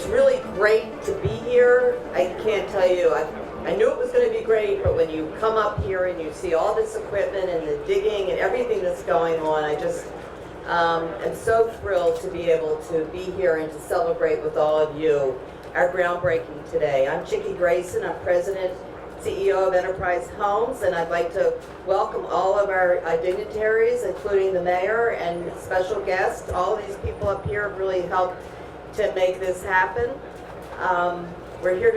It's really great to be here. I can't tell you, I knew it was going to be great, but when you come up here and you see all this equipment and the digging and everything that's going on, I just am so thrilled to be able to be here and to celebrate with all of you our groundbreaking today. I'm Chickie Grayson. I'm President, CEO of Enterprise Homes, and I'd like to welcome all of our dignitaries, including the mayor and special guests. All of these people up here have really helped to make this happen. We're here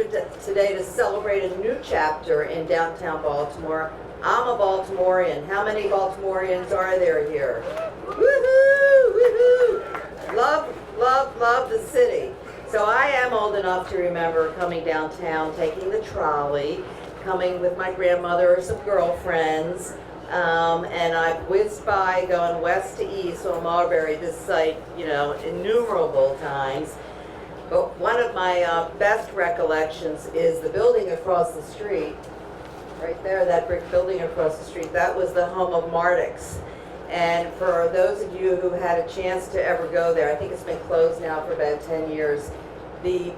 today to celebrate a new chapter in downtown Baltimore. I'm a Baltimorean. How many Baltimoreans are there here? Woohoo! Woohoo! Love, love, love the city. So I am old enough to remember coming downtown, taking the trolley, coming with my grandmother or some girlfriends, and I've whizzed by going west to east on Mulberry, this site, innumerable times. But one of my best recollections is the building across the street, right there, that brick building across the street. That was the home of Mardix. And for those of you who had a chance to ever go there, I think it's been closed now for about 10 years, the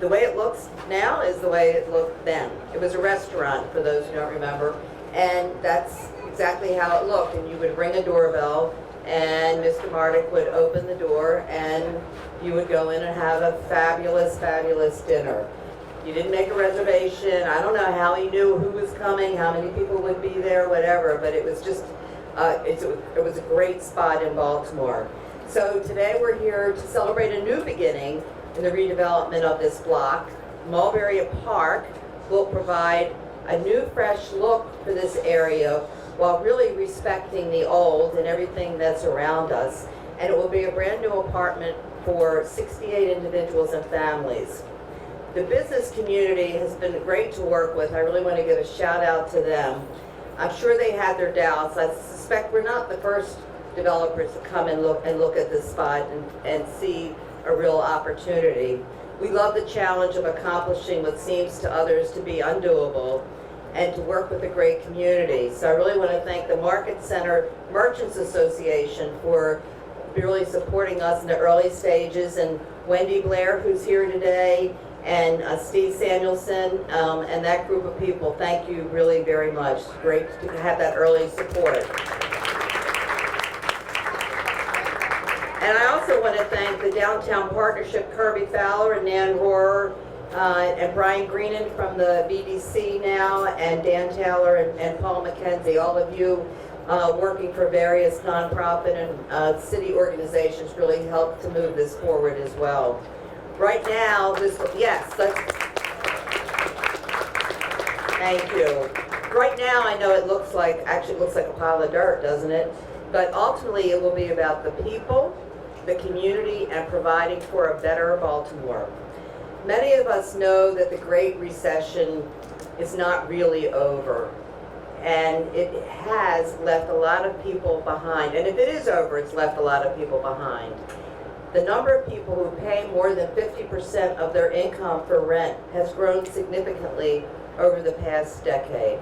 way it looks now is the way it looked then. It was a restaurant, for those who don't remember, and that's exactly how it looked. And you would ring a doorbell, and Mr. Mardix would open the door, and you would go in and have a fabulous, fabulous dinner. You didn't make a reservation. I don't know how he knew who was coming, how many people would be there, whatever, but it was just, it was a great spot in Baltimore. So today we're here to celebrate a new beginning in the redevelopment of this block. Mulberry Park will provide a new, fresh look for this area while really respecting the old and everything that's around us. And it will be a brand new apartment for 68 individuals and families. The business community has been great to work with. I really want to give a shout out to them. I'm sure they had their doubts. I suspect we're not the first developers to come and look at this spot and see a real opportunity. We love the challenge of accomplishing what seems to others to be undoable and to work with a great community. So I really want to thank the Market Center Merchants Association for really supporting us in the early stages, and Wendy Blair, who's here today, and Steve Samuelson, and that group of people. Thank you really very much. It's great to have that early support. And I also want to thank the Downtown Partnership, Kirby Fowler and Nan Rohrer, and Brian Greenan from the BDC now, and Dan Taylor and Paul McKenzie, all of you working for various nonprofit and city organizations really helped to move this forward as well. Right now, thank you. Right now, I know it looks like a pile of dirt, doesn't it? But ultimately, it will be about the people, the community, and providing for a better Baltimore. Many of us know that the Great Recession is not really over, and it has left a lot of people behind. And if it is over, it's left a lot of people behind. The number of people who pay more than 50% of their income for rent has grown significantly over the past decade.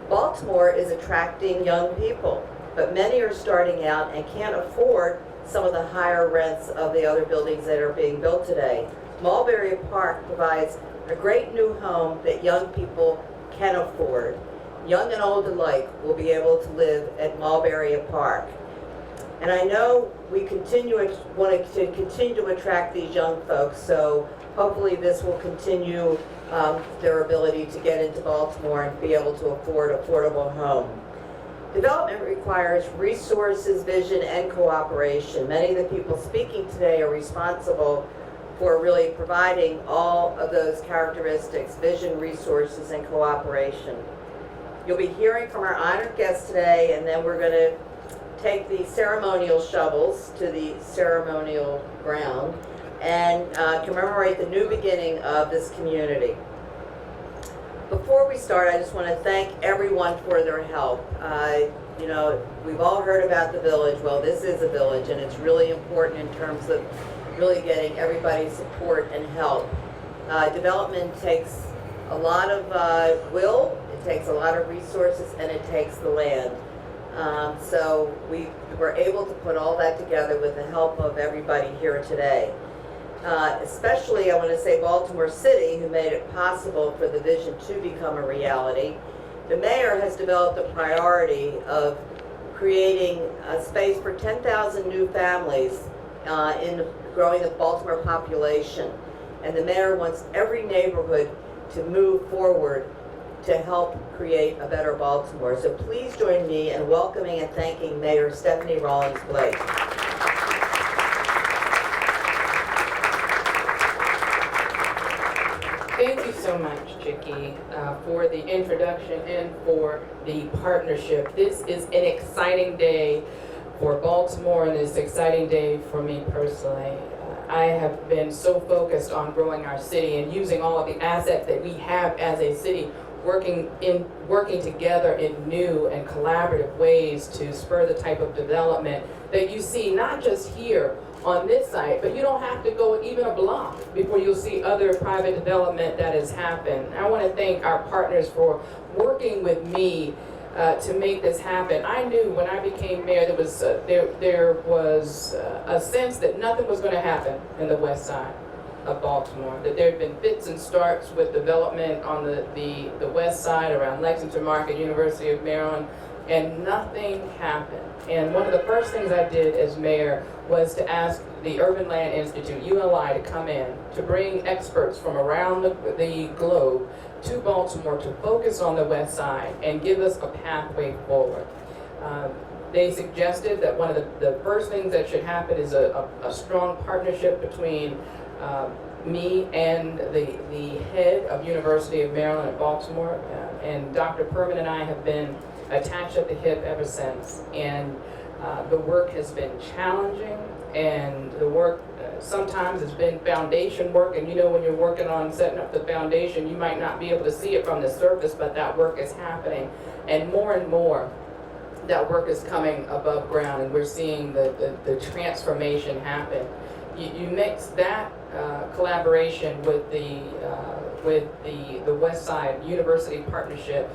Baltimore is attracting young people, but many are starting out and can't afford some of the higher rents of the other buildings that are being built today. Mulberry Park provides a great new home that young people can afford. Young and old alike will be able to live at Mulberry Park. And I know we want to continue to attract these young folks, so hopefully this will continue their ability to get into Baltimore and be able to afford an affordable home. Development requires resources, vision, and cooperation. Many of the people speaking today are responsible for really providing all of those characteristics: vision, resources, and cooperation. You'll be hearing from our honored guests today, and then we're going to take the ceremonial shovels to the ceremonial ground and commemorate the new beginning of this community. Before we start, I just want to thank everyone for their help. We've all heard about the village. Well, this is a village, and it's really important in terms of really getting everybody's support and help. Development takes a lot of will, it takes a lot of resources, and it takes the land. So we were able to put all that together with the help of everybody here today. especially I want to say Baltimore City, who made it possible for the vision to become a reality. The mayor has developed a priority of creating a space for 10,000 new families in growing the Baltimore population. And the mayor wants every neighborhood to move forward to help create a better Baltimore. So please join me in welcoming and thanking Mayor Stephanie Rawlings-Blake. Thank you so much, Chicky, for the introduction and for the partnership. This is an exciting day for Baltimore, and it's an exciting day for me personally. I have been so focused on growing our city and using all of the assets that we have as a city, working together in new and collaborative ways to spur the type of development that you see not just here on this site, but you don't have to go even a block before you'll see other private development that has happened. I want to thank our partners for working with me to make this happen. I knew when I became mayor there was a sense that nothing was going to happen in the west side of Baltimore, that there had been fits and starts with development on the west side around Lexington Market, University of Maryland, and nothing happened. And one of the first things I did as mayor was to ask the Urban Land Institute, ULI, to come in, to bring experts from around the globe to Baltimore to focus on the west side and give us a pathway forward. They suggested that one of the first things that should happen is a strong partnership between me and the head of University of Maryland at Baltimore, and Dr. Perman and I have been attached at the hip ever since. And the work has been challenging, and the work sometimes has been foundation work, and you know when you're working on setting up the foundation, you might not be able to see it from the surface, but that work is happening. And more that work is coming above ground, and we're seeing the transformation happen. You mix that collaboration with the West Side University Partnership.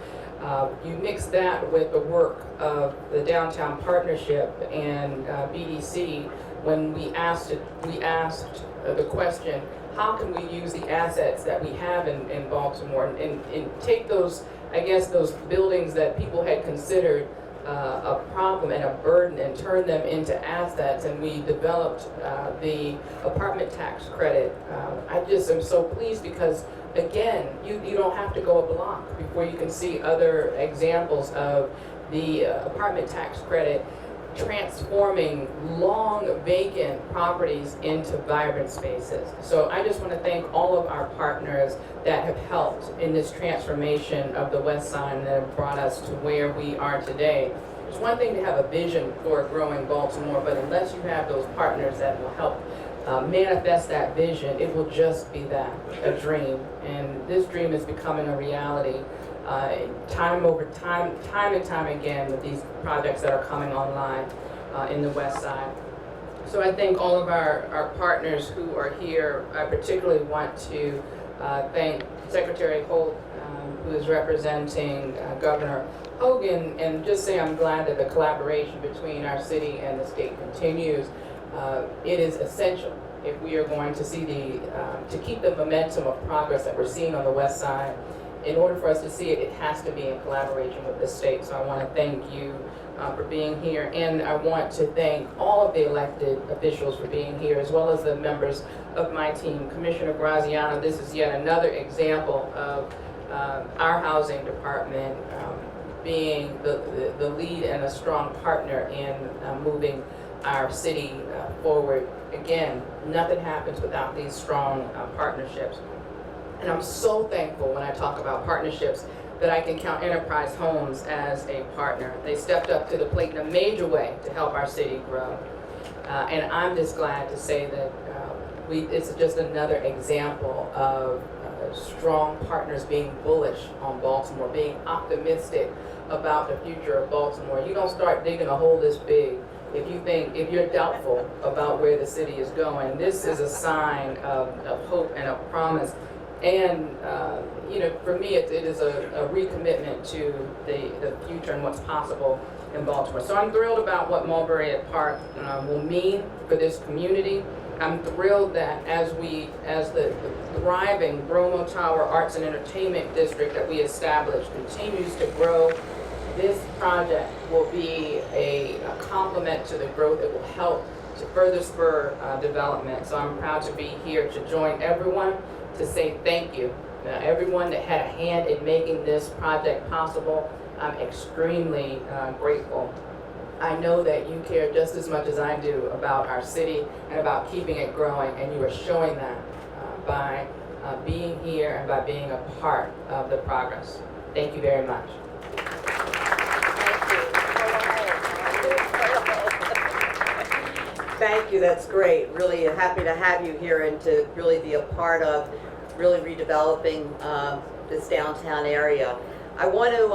You mix that with the work of the Downtown Partnership and BDC when we asked the question, how can we use the assets that we have in Baltimore and take those, I guess, those buildings that people had considered a problem and a burden and turn them into assets, and we developed the apartment tax credit. I just am so pleased because, again, you don't have to go a block before you can see other examples of the apartment tax credit transforming long vacant properties into vibrant spaces. So I just want to thank all of our partners that have helped in this transformation of the West Side and that have brought us to where we are today. It's one thing to have a vision for growing Baltimore, but unless you have those partners that will help manifest that vision, it will just be that, a dream. And this dream is becoming a reality time and time again with these projects that are coming online in the West Side. So I thank all of our partners who are here. I particularly want to thank Secretary Holt, who is representing Governor Hogan, and just say I'm glad that the collaboration between our city and the state continues. It is essential if we are going to see to keep the momentum of progress that we're seeing on the West Side. In order for us to see it, it has to be in collaboration with the state. So I want to thank you for being here, and I want to thank all of the elected officials for being here, as well as the members of my team. Commissioner Graziano, this is yet another example of our housing department being the lead and a strong partner in moving our city forward. Again, nothing happens without these strong partnerships. And I'm so thankful when I talk about partnerships that I can count Enterprise Homes as a partner. They stepped up to the plate in a major way to help our city grow. And I'm just glad to say that it's just another example of strong partners being bullish on Baltimore, being optimistic about the future of Baltimore. You don't start digging a hole this big if you're doubtful about where the city is going. This is a sign of hope and of promise. And for me, it is a recommitment to the future and what's possible in Baltimore. So I'm thrilled about what Mulberry at Park will mean for this community. I'm thrilled that as the thriving Bromo Tower Arts and Entertainment District that we established continues to grow, this project will be a complement to the growth. It will help to further spur development. So I'm proud to be here to join everyone to say thank you. Everyone that had a hand in making this project possible, I'm extremely grateful. I know that you care just as much as I do about our city and about keeping it growing, and you are showing that by being here and by being a part of the progress. Thank you very much. Thank you, that's great. Really happy to have you here and to really be a part of really redeveloping this downtown area. I want to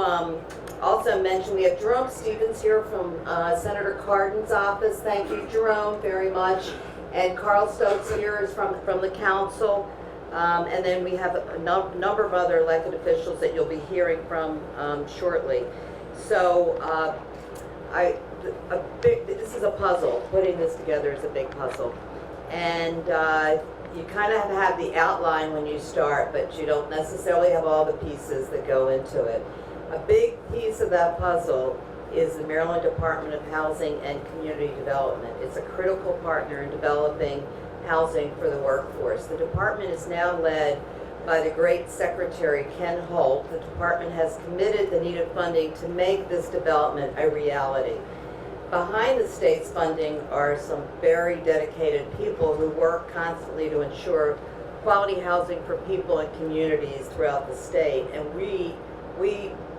also mention we have Jerome Stevens here from Senator Cardin's office. Thank you, Jerome, very much. And Carl Stokes here is from the council. And then we have a number of other elected officials that you'll be hearing from shortly. So this is a puzzle. Putting this together is a big puzzle. And you kind of have the outline when you start, but you don't necessarily have all the pieces that go into it. A big piece of that puzzle is the Maryland Department of Housing and Community Development. It's a critical partner in developing housing for the workforce. The department is now led by the great Secretary Ken Holt. The department has committed the needed funding to make this development a reality. Behind the state's funding are some very dedicated people who work constantly to ensure quality housing for people and communities throughout the state. And we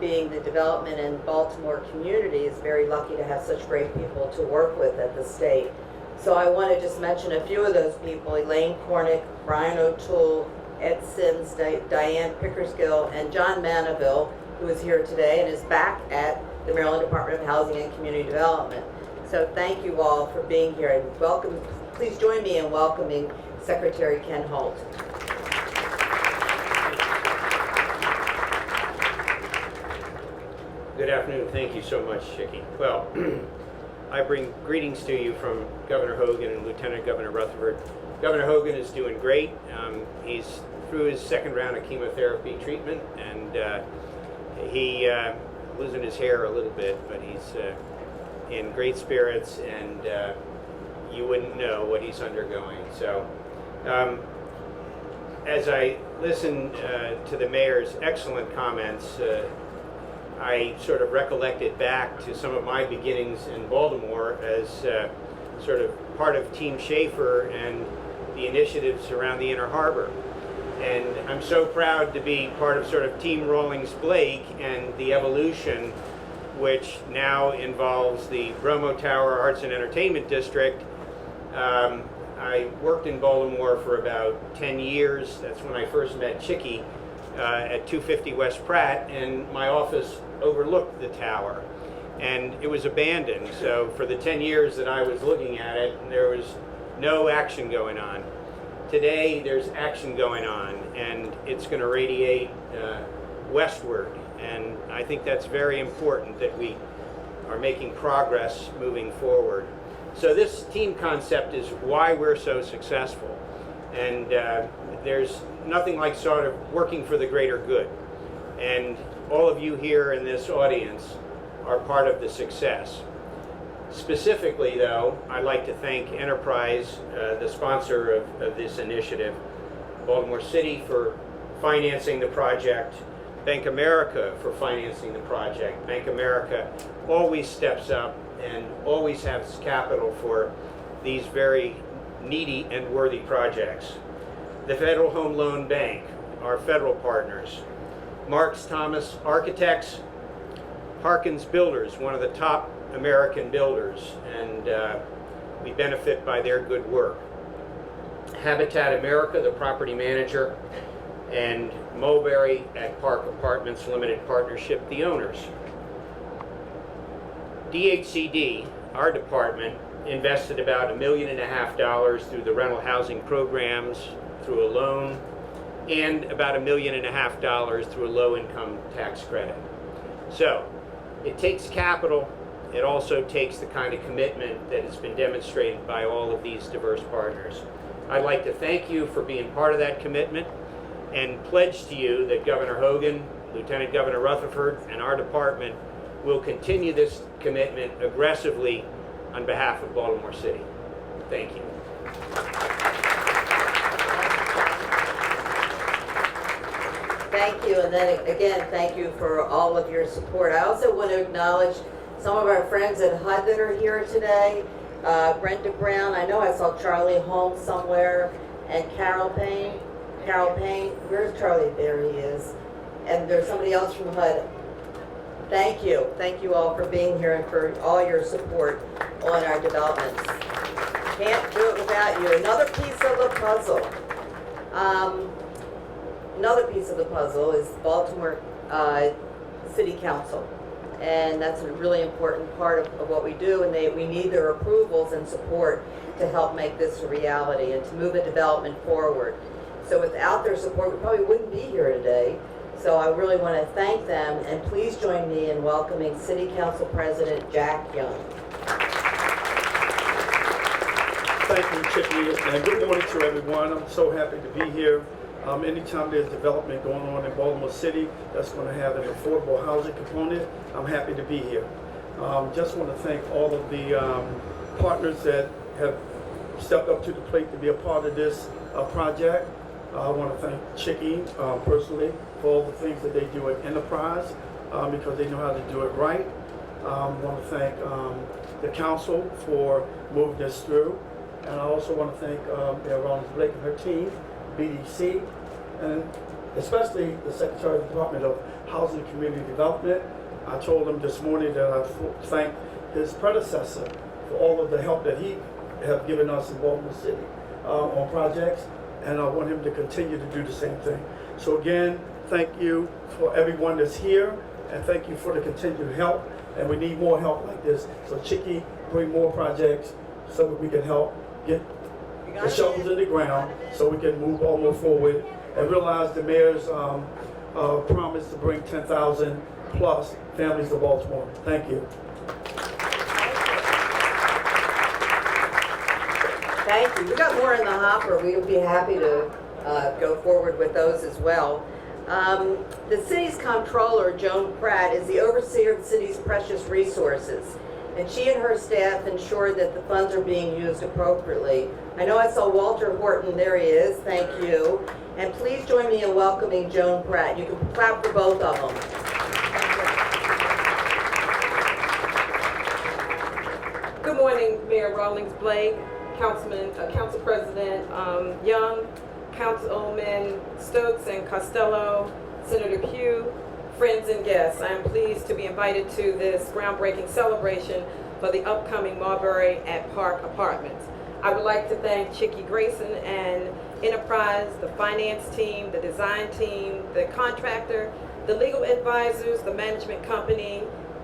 being the development and Baltimore community is very lucky to have such great people to work with at the state. So I want to just mention a few of those people: Elaine Cornick, Brian O'Toole, Ed Sims, Diane Pickersgill, and John Manaville, who is here today and is back at the Maryland Department of Housing and Community Development. So thank you all for being here, and welcome. Please join me in welcoming Secretary Ken Holt. Good afternoon. Thank you so much, Chicky. Well, I bring greetings to you from Governor Hogan and Lieutenant Governor Rutherford. Governor Hogan is doing great. He's through his second round of chemotherapy treatment, and he losing his hair a little bit, but he's in great spirits, and you wouldn't know what he's undergoing. So as I listen to the mayor's excellent comments, I sort of recollected back to some of my beginnings in Baltimore as sort of part of Team Schaefer and the initiatives around the Inner Harbor. And I'm so proud to be part of sort of Team Rawlings-Blake and the evolution, which now involves the Bromo Tower Arts and Entertainment District. I worked in Baltimore for about 10 years. That's when I first met Chicky at 250 West Pratt, and my office overlooked the tower. And it was abandoned, so for the 10 years that I was looking at it, there was no action going on. Today, there's action going on, and it's going to radiate westward. And I think that's very important that we are making progress moving forward. So this team concept is why we're so successful. And there's nothing like sort of working for the greater good. And all of you here in this audience are part of the success. Specifically, though, I'd like to thank Enterprise, the sponsor of this initiative, Baltimore City for financing the project, Bank America for financing the project. Bank America always steps up and always has capital for these very needy and worthy projects. The Federal Home Loan Bank, our federal partners. Marks Thomas Architects, Harkins Builders, one of the top American builders, and we benefit by their good work. Habitat America, the property manager, and Mulberry at Park Apartments Limited Partnership, the owners. DHCD, our department, invested about $1.5 million through the rental housing programs, through a loan, and about $1.5 million through a low-income tax credit. So, it takes capital it also takes the kind of commitment that has been demonstrated by all of these diverse partners. I'd like to thank you for being part of that commitment and pledge to you that Governor Hogan, Lieutenant Governor Rutherford, and our department will continue this commitment aggressively on behalf of Baltimore City. Thank you. Thank you, and then again, thank you for all of your support. I also want to acknowledge some of our friends at HUD that are here today. Brenda Brown, I know I saw Charlie Holmes somewhere, and Carol Payne. Carol Payne, where's Charlie? There he is. And there's somebody else from HUD. Thank you. Thank you all for being here and for all your support on our developments. Can't do it without you. Another piece of the puzzle. Another piece of the puzzle is Baltimore City Council. And that's a really important part of what we do, and we need their approvals and support to help make this a reality and to move the development forward. So without their support, we probably wouldn't be here today. So I really want to thank them, and please join me in welcoming City Council President Jack Young. Thank you, Chicky, and good morning to everyone. I'm so happy to be here. Anytime there's development going on in Baltimore City that's going to have an affordable housing component, I'm happy to be here. Just want to thank all of the partners that have stepped up to the plate to be a part of this project. I want to thank Chicky personally for all the things that they do at Enterprise because they know how to do it right. I want to thank the council for moving this through. And I also want to thank Mayor Rawlings-Blake and her team, BDC, and especially the Secretary of the Department of Housing and Community Development. I told him this morning that I thank his predecessor for all of the help that he have given us in Baltimore City on projects, and I want him to continue to do the same thing. So again, thank you for everyone that's here, and thank you for the continued help, and we need more help like this. So Chicky, bring more projects so that we can help get the shovels in the ground so we can move Baltimore forward and realize the mayor's promise to bring 10,000 plus families to Baltimore. Thank you. Thank you. We got more in the hopper. We'll be happy to go forward with those as well. The city's comptroller, Joan Pratt, is the overseer of the city's precious resources, and she and her staff ensure that the funds are being used appropriately. I know I saw Walter Horton. There he is. Thank you. And please join me in welcoming Joan Pratt. You can clap for both of them. Good morning, Mayor Rawlings-Blake, Council President Young, Councilman Stokes and Costello, Senator Pugh, friends and guests. I am pleased to be invited to this groundbreaking celebration for the upcoming Mulberry at Park Apartments. I would like to thank Chicky Grayson and Enterprise, the finance team, the design team, the contractor, the legal advisors, the management company,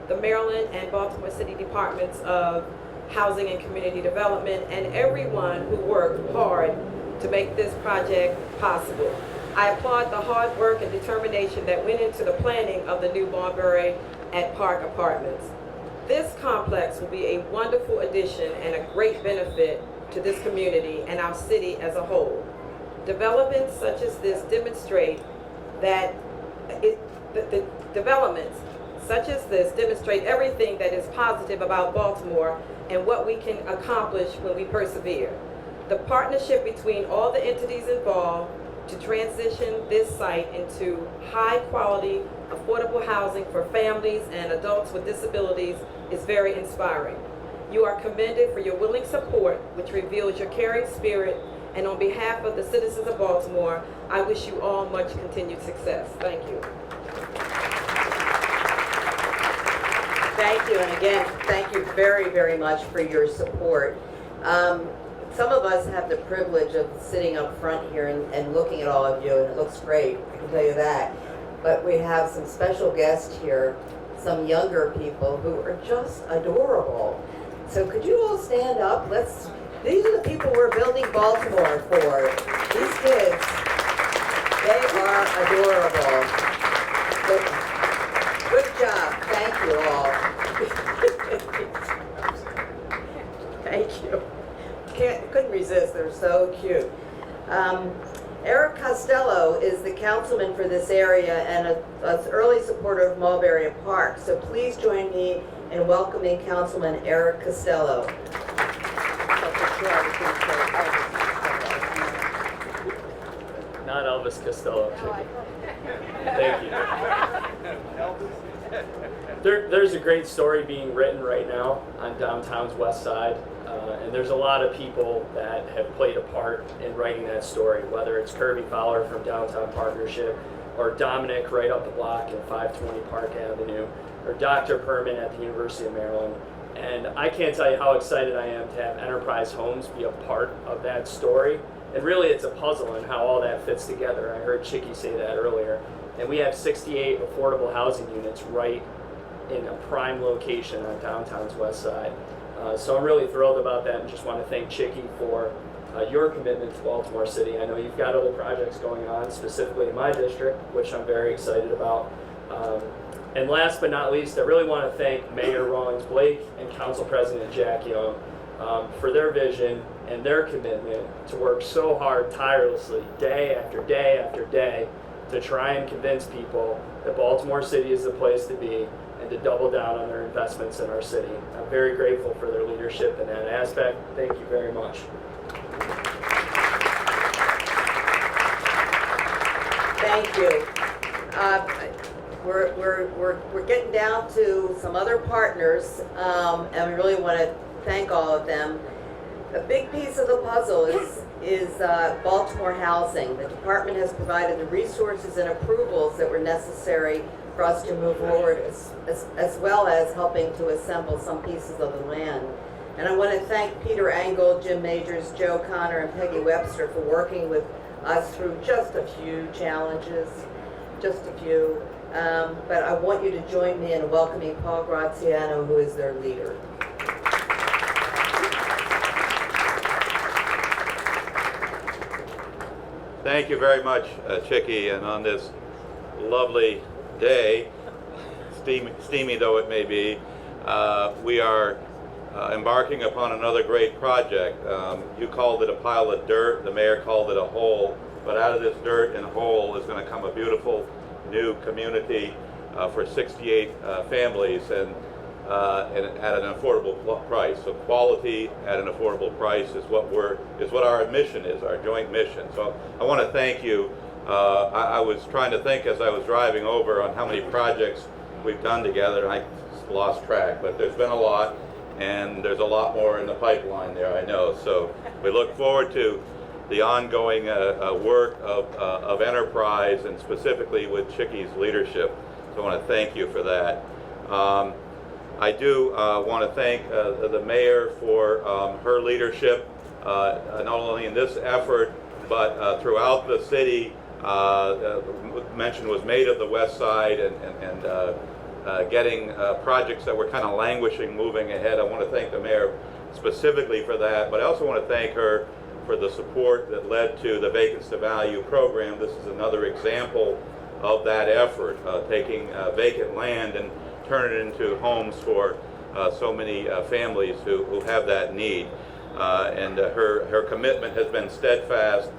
the Maryland and Baltimore City Departments of Housing and Community Development, and everyone who worked hard to make this project possible. I applaud the hard work and determination that went into the planning of the new Mulberry at Park Apartments. This complex will be a wonderful addition and a great benefit to this community and our city as a whole. Developments such as this demonstrate that the developments such as this demonstrate everything that is positive about Baltimore and what we can accomplish when we persevere. The partnership between all the entities involved to transition this site into high-quality, affordable housing for families and adults with disabilities is very inspiring. You are commended for your willing support, which reveals your caring spirit, and on behalf of the citizens of Baltimore, I wish you all much continued success. Thank you. Thank you, and again, thank you very, very much for your support. Some of us have the privilege of sitting up front here and looking at all of you, and it looks great, I can tell you that. But we have some special guests here, some younger people who are just adorable. So could you all stand up? These are the people we're building Baltimore for. These kids, they are adorable. Good job. Thank you all. cute. Eric Costello is the councilman for this area and an early supporter of Mulberry Park. So please join me in welcoming Councilman Eric Costello. Not Elvis Costello. Thank you. There's a great story being written right now on downtown's west side, and there's a lot of people that have played a part in writing that story, whether it's Kirby Fowler from Downtown Partnership, or Dominic right up the block in 520 Park Avenue, or Dr. Perman at the University of Maryland. And I can't tell you how excited I am to have Enterprise Homes be a part of that story. And really, it's a puzzle in how all that fits together. I heard Chicky say that earlier. And we have 68 affordable housing units right in a prime location on downtown's west side. So I'm really thrilled about that, and just want to thank Chicky for your commitment to Baltimore City. I know you've got other projects going on, specifically in my district, which I'm very excited about. And last but not least, I really want to thank Mayor Rawlings-Blake and Council President Jack Young for their vision and their commitment to work so hard, tirelessly, day after day after day, to try and convince people that Baltimore City is the place to be and to double down on their investments in our city. I'm very grateful for their leadership in that aspect. Thank you very much. Thank you. We're getting down to some other partners, and we really want to thank all of them. A big piece of the puzzle is Baltimore Housing. The department has provided the resources and approvals that were necessary for us to move forward, as well as helping to assemble some pieces of the land. And I want to thank Peter Engel, Jim Majors, Joe Connor, and Peggy Webster for working with us through just a few challenges, just a few. But I want you to join me in welcoming Paul Graziano, who is their leader. Thank you very much, Chicky, and on this lovely day, steamy though it may be, we are embarking upon another great project. You called it a pile of dirt, the mayor called it a hole, but out of this dirt and hole is going to come a beautiful new community for 68 families, and at an affordable price. So quality at an affordable price is what our mission is, our joint mission. So I want to thank you. I was trying to think as I was driving over on how many projects we've done together. I lost track, but there's been a lot, and there's a lot more in the pipeline there, I know. So we look forward to the ongoing work of Enterprise, and specifically with Chicky's leadership. So I want to thank you for that. I do want to thank the mayor for her leadership, not only in this effort, but throughout the city. Mention was made of the west side and getting projects that were kind of languishing moving ahead. I want to thank the mayor specifically for that, but I also want to thank her for the support that led to the Vacants to Value program. This is another example of that effort, taking vacant land and turn it into homes for so many families who have that need. And her commitment has been steadfast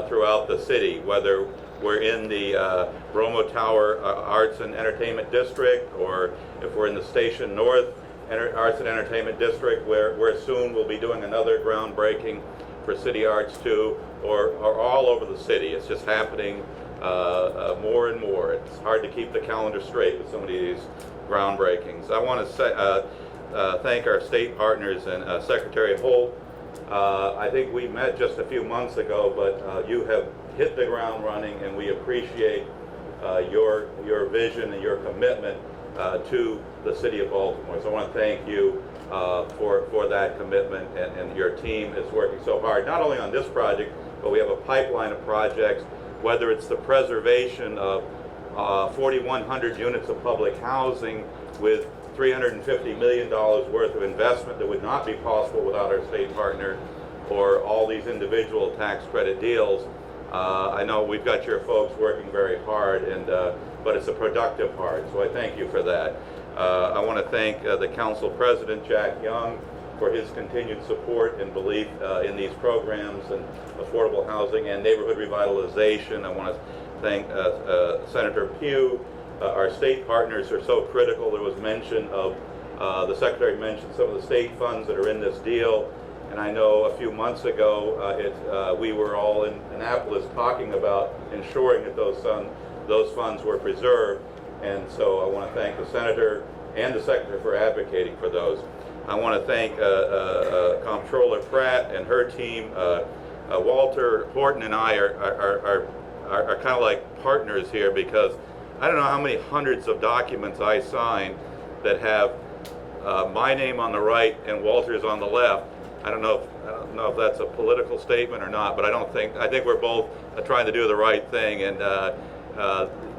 throughout the city, whether we're in the Bromo Tower Arts and Entertainment District, or if we're in the Station North Arts and Entertainment District, where soon we'll be doing another groundbreaking for City Arts 2, or all over the city. It's just happening more and more. It's hard to keep the calendar straight with so many of these groundbreakings. I want to say, thank our state partners and Secretary Holt. I think we met just a few months ago, but you have hit the ground running, and we appreciate your vision and your commitment to the city of Baltimore. So I want to thank you for that commitment, and your team is working so hard, not only on this project, but we have a pipeline of projects, whether it's the preservation of 4,100 units of public housing with $350 million worth of investment that would not be possible without our state partner, or all these individual tax credit deals. I know we've got your folks working very hard, but it's a productive hard, so I thank you for that. I want to thank the council president, Jack Young, for his continued support and belief in these programs and affordable housing and neighborhood revitalization. I want to thank Senator Pugh. Our state partners are so critical. There was mention of, the Secretary mentioned some of the state funds that are in this deal. And I know a few months ago, we were all in Annapolis talking about ensuring that those funds were preserved. And so I want to thank the Senator and the Secretary for advocating for those. I want to thank Comptroller Pratt and her team. Walter Horton and I are kind of like partners here, because I don't know how many hundreds of documents I sign that have my name on the right and Walter's on the left. I don't know if that's a political statement or not, but I think we're both trying to do the right thing, and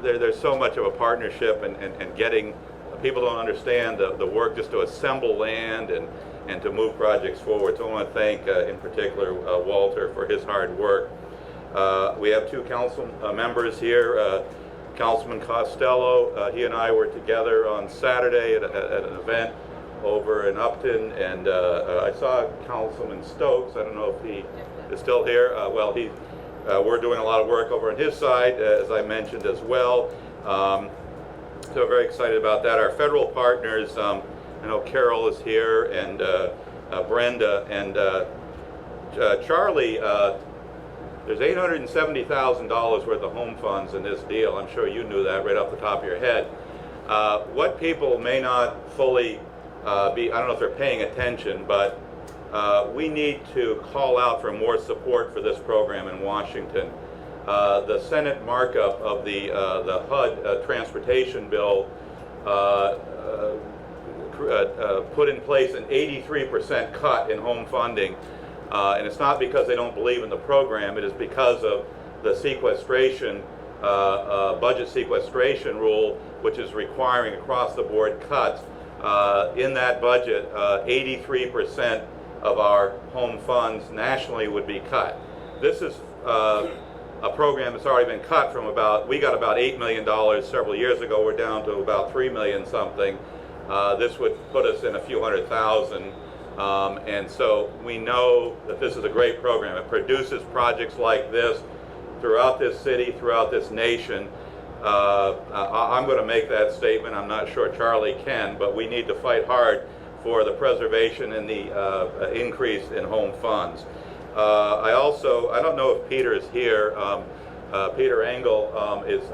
there's so much of a partnership and getting people don't understand the work just to assemble land and to move projects forward. So I want to thank in particular Walter for his hard work. We have two council members here. Councilman Costello, he and I were together on Saturday at an event over in Upton, and I saw Councilman Stokes. I don't know if he is still here. Well, we're doing a lot of work over on his side, as I mentioned as well. So very excited about that. Our federal partners, I know Carol is here, and Brenda, and Charlie. There's $870,000 worth of home funds in this deal. I'm sure you knew that right off the top of your head. What people may not fully I don't know if they're paying attention, but we need to call out for more support for this program in Washington. The Senate markup of the HUD transportation bill put in place an 83% cut in home funding. And it's not because they don't believe in the program, it is because of the sequestration, budget sequestration rule, which is requiring across the board cuts. In that budget, 83% of our home funds nationally would be cut. This is a program that's already been cut from we got about $8 million several years ago. We're down to about $3 million something. This would put us in a few hundred thousand. And so we know that this is a great program. It produces projects like this throughout this city, throughout this nation. I'm going to make that statement. I'm not sure Charlie can, but we need to fight hard for the preservation and the increase in home funds. I don't know if Peter is here. Peter Engel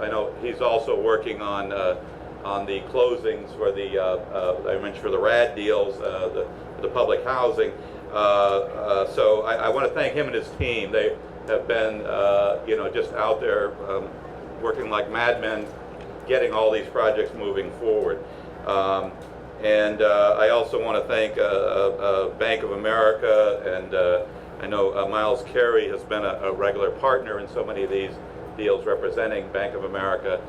I know he's also working on the closings for I mentioned for the RAD deals, the public housing. So I want to thank him and his team. They have been, just out there working like madmen, getting all these projects moving forward. And I also want to thank Bank of America, and I know Miles Carey has been a regular partner in so many of these deals representing Bank of America.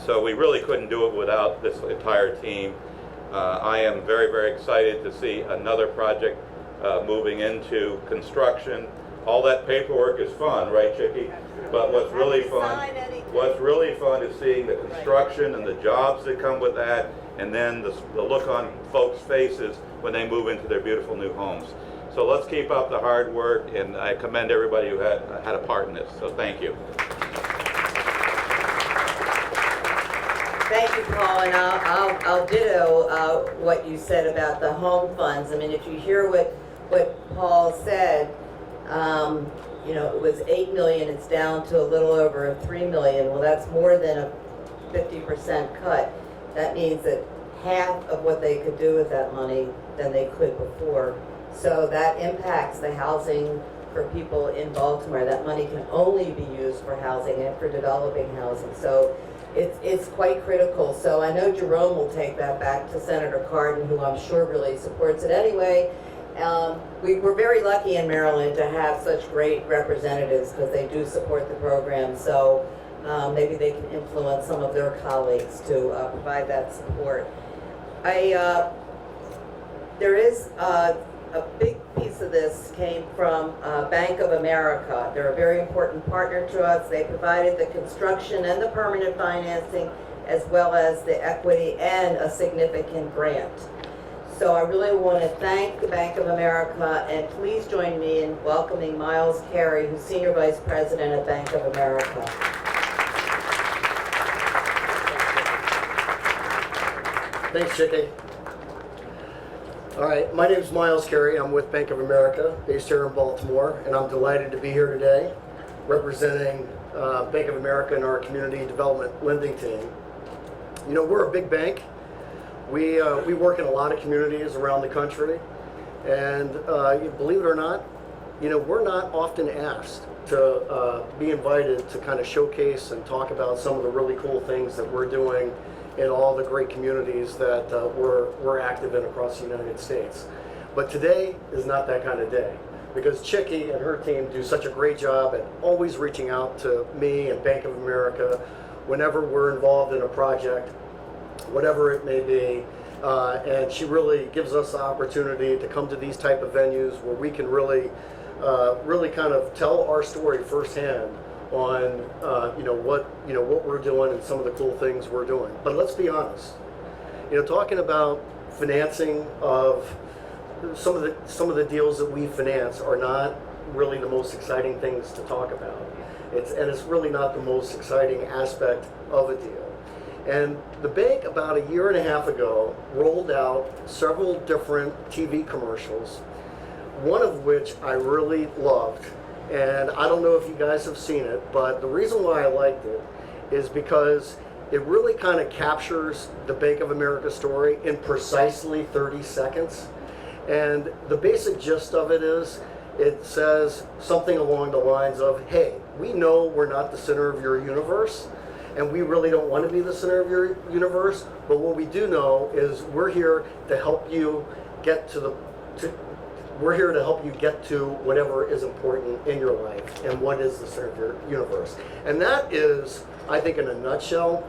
So we really couldn't do it without this entire team. I am very, very excited to see another project moving into construction. All that paperwork is fun, right, Chicky? But what's really fun is seeing the construction and the jobs that come with that, and then the look on folks' faces when they move into their beautiful new homes. So let's keep up the hard work, and I commend everybody who had a part in this. So thank you. Thank you, Paul, and I'll ditto what you said about the home funds. I mean, if you hear what Paul said, it was $8 million, it's down to a little over $3 million. Well, that's more than a 50% cut. That means that half of what they could do with that money than they could before. So that impacts the housing for people in Baltimore. That money can only be used for housing and for developing housing. So it's quite critical. So I know Jerome will take that back to Senator Cardin, who I'm sure really supports it anyway. We're very lucky in Maryland to have such great representatives, because they do support the program. So maybe they can influence some of their colleagues to provide that support. There is a big piece of this came from Bank of America. They're a very important partner to us. They provided the construction and the permanent financing, as well as the equity and a significant grant. So I really want to thank the Bank of America, and please join me in welcoming Miles Carey, who's Senior Vice President at Bank of America. Thanks, Chicky. All right, my name is Miles Carey. I'm with Bank of America, based here in Baltimore, and I'm delighted to be here today representing Bank of America and our community development lending team. You know, we're a big bank. We work in a lot of communities around the country, and believe it or not, you know, we're not often asked to be invited to kind of showcase and talk about some of the really cool things that we're doing in all the great communities that we're active in across the United States. But today is not that kind of day, because Chicky and her team do such a great job at always reaching out to me and Bank of America whenever we're involved in a project, whatever it may be, and she really gives us the opportunity to come to these type of venues where we can really kind of tell our story firsthand on what we're doing and some of the cool things we're doing. But let's be honest, you know, talking about financing of some of the deals that we finance are not really the most exciting things to talk about. It's really not the most exciting aspect of a deal. And the bank about a year and a half ago rolled out several different TV commercials, one of which I really loved. And I don't know if you guys have seen it, but the reason why I liked it is because it really kind of captures the Bank of America story in precisely 30 seconds. And the basic gist of it is, it says something along the lines of, hey, we know we're not the center of your universe, and we really don't want to be the center of your universe, but what we do know is we're here to help you get to whatever is important in your life and what is the center of your universe. And that is, I think, in a nutshell,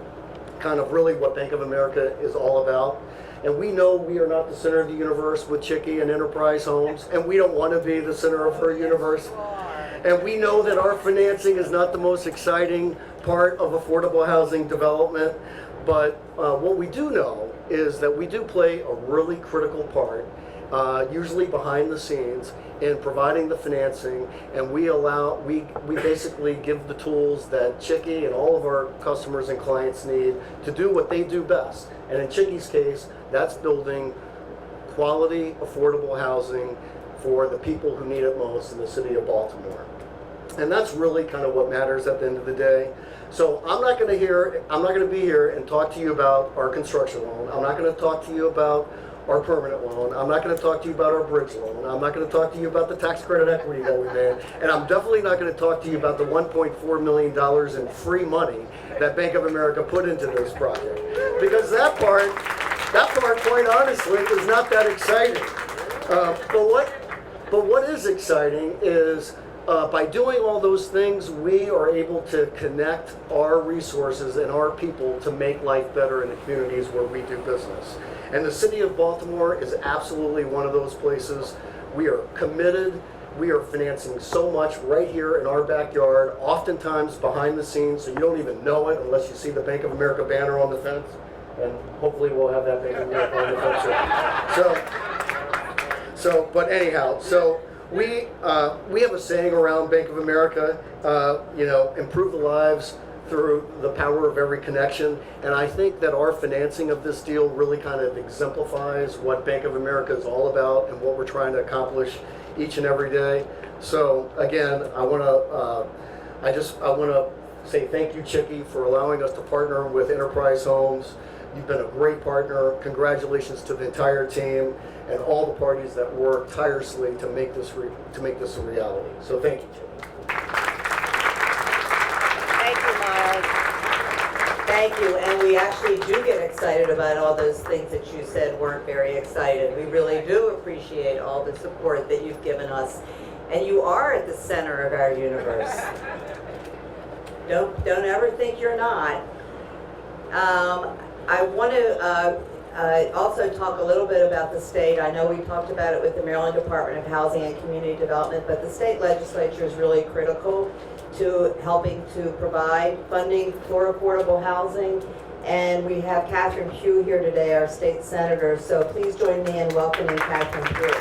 kind of really what Bank of America is all about. And we know we are not the center of the universe with Chicky and Enterprise Homes, and we don't want to be the center of her universe. And we know that our financing is not the most exciting part of affordable housing development, but what we do know is that we do play a really critical part, usually behind the scenes, in providing the financing, and we basically give the tools that Chicky and all of our customers and clients need to do what they do best. And in Chicky's case, that's building quality, affordable housing for the people who need it most in the city of Baltimore. And that's really kind of what matters at the end of the day. So I'm not going to be here and talk to you about our construction loan. I'm not going to talk to you about our permanent loan. I'm not going to talk to you about our bridge loan. I'm not going to talk to you about the tax credit equity that we made. And I'm definitely not going to talk to you about the $1.4 million in free money that Bank of America put into this project. Because that part, quite honestly, is not that exciting. But what is exciting is by doing all those things, we are able to connect our resources and our people to make life better in the communities where we do business. And the city of Baltimore is absolutely one of those places. We are committed. We are financing so much right here in our backyard, oftentimes behind the scenes, so you don't even know it unless you see the Bank of America banner on the fence. And hopefully we'll have that Bank of America on the fence. But anyhow, we have a saying around Bank of America, improve the lives through the power of every connection. And I think that our financing of this deal really kind of exemplifies what Bank of America is all about and what we're trying to accomplish each and every day. So again, I want to say thank you, Chicky, for allowing us to partner with Enterprise Homes. You've been a great partner. Congratulations to the entire team and all the parties that work tirelessly to make this a reality. So thank you, Chicky. Thank you, Miles. Thank you, and we actually do get excited about all those things that you said weren't very excited. We really do appreciate all the support that you've given us, and you are at the center of our universe. Don't ever think you're not. I want to also talk a little bit about the state. I know we talked about it with the Maryland Department of Housing and Community Development, but the state legislature is really critical to helping to provide funding for affordable housing. And we have Catherine Pugh here today, our state senator, so please join me in welcoming Catherine Pugh.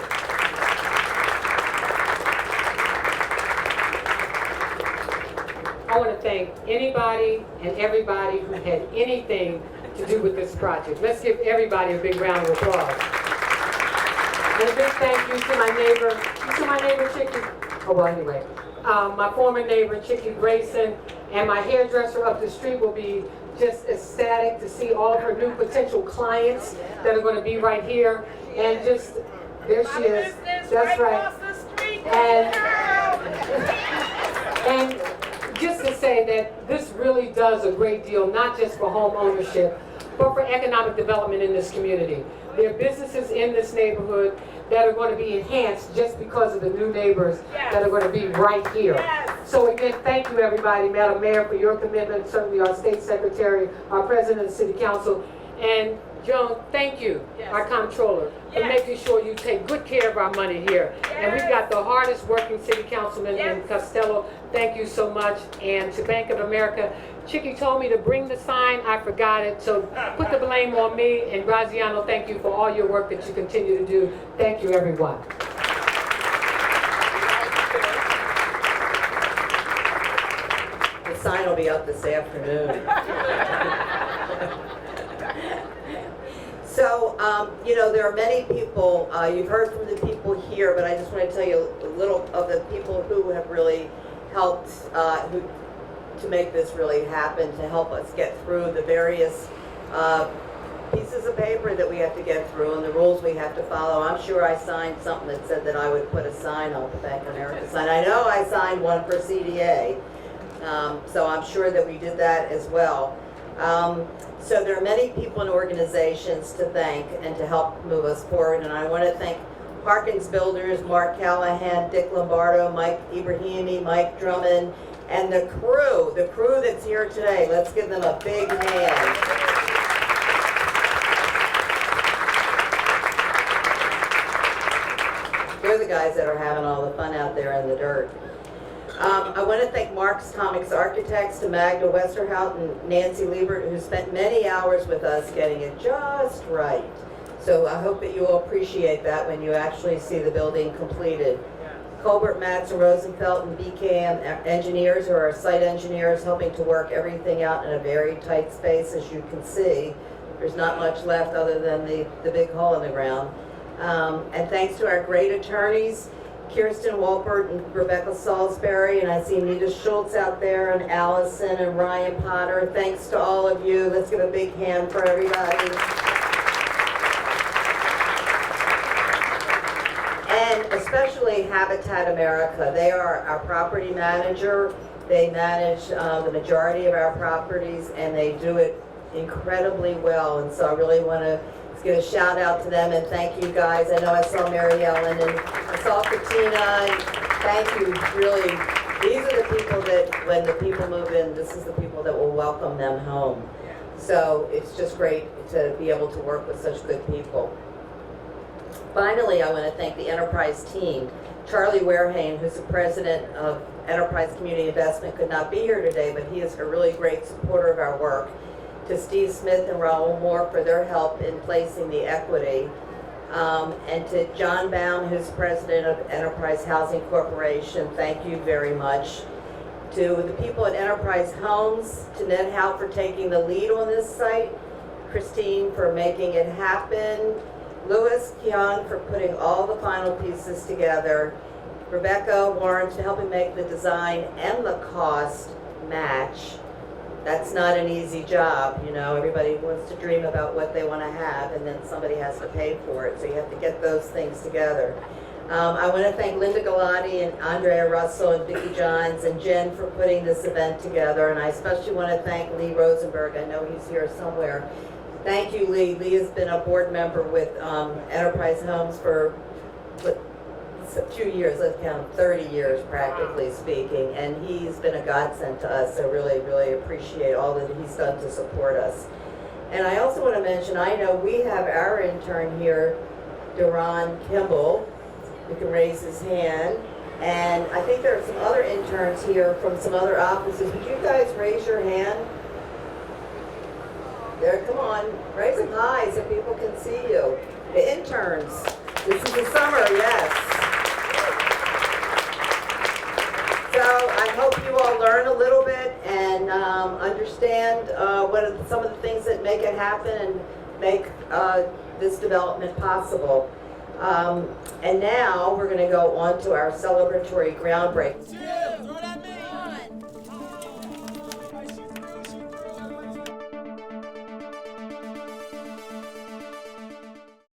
I want to thank anybody and everybody who had anything to do with this project. Let's give everybody a big round of applause. And a big thank you to my neighbor, Chicky. Oh, well, anyway. My former neighbor, Chicky Grayson, and my hairdresser up the street will be just ecstatic to see all of her new potential clients that are going to be right here. And just, there she is. That's right. And just to say that this really does a great deal, not just for home ownership, but for economic development in this community. There are businesses in this neighborhood that are going to be enhanced just because of the new neighbors that are going to be right here. So again, thank you everybody, Madam Mayor, for your commitment, certainly our State Secretary, our President of the City Council, and Joan, thank you, our Comptroller, for making sure you take good care of our money here. And we've got the hardest working City Councilman in Costello. Thank you so much. And to Bank of America, Chicky told me to bring the sign. I forgot it, so put the blame on me. And Graziano, thank you for all your work that you continue to do. Thank you, everyone. The sign will be up this afternoon. So, you know, there are many people, you've heard from the people here, but I just want to tell you a little of the people who have really helped to make this really happen, to help us get through the various pieces of paper that we have to get through and the rules we have to follow. I'm sure I signed something that said that I would put a sign on the Bank of America sign. I know I signed one for CDA, so I'm sure that we did that as well. So there are many people and organizations to thank and to help move us forward, and I want to thank Parkins Builders, Mark Callahan, Dick Lombardo, Mike Ibrahimi, Mike Drummond, and the crew that's here today. Let's give them a big hand. They're the guys that are having all the fun out there in the dirt. I want to thank Mark's Comics Architects, to Magda Westerhout and Nancy Liebert, who spent many hours with us getting it just right. So I hope that you will appreciate that when you actually see the building completed. Colbert, Matz, and Rosenfeld and BKM engineers, who are our site engineers, helping to work everything out in a very tight space. As you can see, there's not much left other than the big hole in the ground. And thanks to our great attorneys, Kirsten Walpert and Rebecca Salisbury, and I see Nita Schultz out there, and Allison and Ryan Potter. Thanks to all of you. Let's give a big hand for everybody. And especially Habitat America. They are our property manager. They manage the majority of our properties, and they do it incredibly well. And so I really want to give a shout out to them and thank you guys. I know I saw Mary Ellen and I saw Katina, and thank you. Really, these are the people that when the people move in, this is the people that will welcome them home. So it's just great to be able to work with such good people. Finally, I want to thank the Enterprise team. Charlie Warehane, who's the president of Enterprise Community Investment, could not be here today, but he is a really great supporter of our work. To Steve Smith and Raoul Moore for their help in placing the equity. And to John Baum, who's president of Enterprise Housing Corporation, thank you very much. To the people at Enterprise Homes, to Ned Howe for taking the lead on this site, Christine for making it happen, Louis Keon for putting all the final pieces together, Rebecca Warren for helping make the design and the cost match. That's not an easy job, you know. Everybody wants to dream about what they want to have, and then somebody has to pay for it, so you have to get those things together. I want to thank Linda Galati and Andrea Russell and Vicki Johns and Jen for putting this event together, and I especially want to thank Lee Rosenberg. I know he's here somewhere. Thank you, Lee. Lee has been a board member with Enterprise Homes for a few years, let's count 30 years practically speaking, and he's been a godsend to us. I really, really appreciate all that he's done to support us. And I also want to mention, I know we have our intern here, Duran Kimball, who can raise his hand, and I think there are some other interns here from some other offices. Would you guys raise your hand? There, come on, raise them high so people can see you. The interns, this is the summer, yes. So I hope you all learn a little bit and understand what are some of the things that make it happen and make this development possible. And now we're going to go on to our celebratory groundbreaking.